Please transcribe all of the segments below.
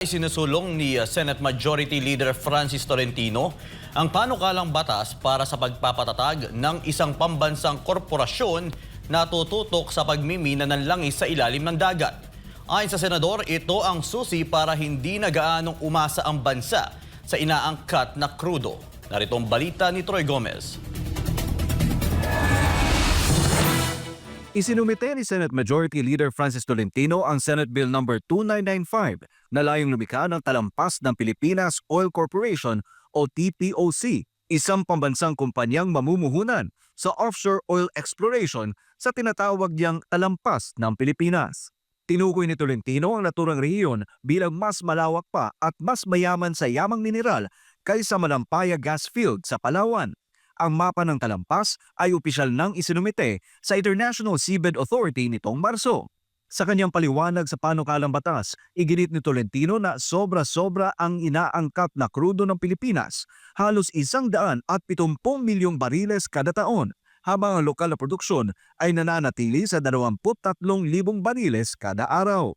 Sinusulong ni Senate Majority Leader Francis Tolentino ang panukalang batas para sa pagpapatatag ng isang pambansang korporasyon na tututok sa pagmimina ng langis sa ilalim ng dagat. Ayon sa senador, ito ang susi para hindi na gaanong umasa ang bansa sa inaangkat na krudo. Narito ang balita ni Troy Gomez. Isinumite ni Senate Majority Leader Francis Tolentino ang Senate Bill No. 2995 na layong lumikha ng talampas ng Pilipinas Oil Corporation o TPOC, isang pambansang kumpanyang mamumuhunan sa offshore oil exploration sa tinatawag niyang talampas ng Pilipinas. Tinukoy ni Tolentino ang naturang rehiyon bilang mas malawak pa at mas mayaman sa yamang mineral kaysa Malampaya Gas Field sa Palawan. Ang mapa ng talampas ay opisyal nang isinumite sa International Seabed Authority nitong Marso. Sa kanyang paliwanag sa panukalang batas, iginit ni Tolentino na sobra-sobra ang inaangkat na krudo ng Pilipinas, halos 170 milyong bariles kada taon, habang ang lokal na produksyon ay nananatili sa 23,000 bariles kada araw.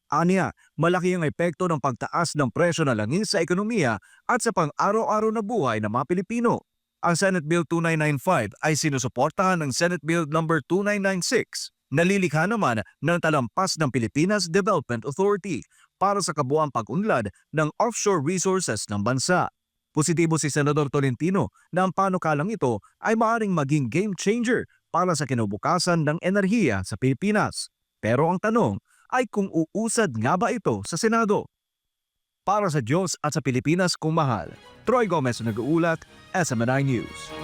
Aniya, malaki ang epekto ng pagtaas ng presyo ng langis sa ekonomiya at sa pang-araw-araw na buhay ng mga Pilipino. Ang Senate Bill 2995 ay sinusuportahan ng Senate Bill No. 2996. Nalilikha naman ng talampas ng Pilipinas Development Authority para sa kabuuang pag-unlad ng offshore resources ng bansa. Positibo si Senador Tolentino na ang panukalang ito ay maaaring maging game changer para sa kinabukasan ng enerhiya sa Pilipinas. Pero ang tanong ay kung uusad nga ba ito sa Senado? Para sa Diyos at sa Pilipinas kung mahal, Troy Gomez nag-uulat, SMNI News.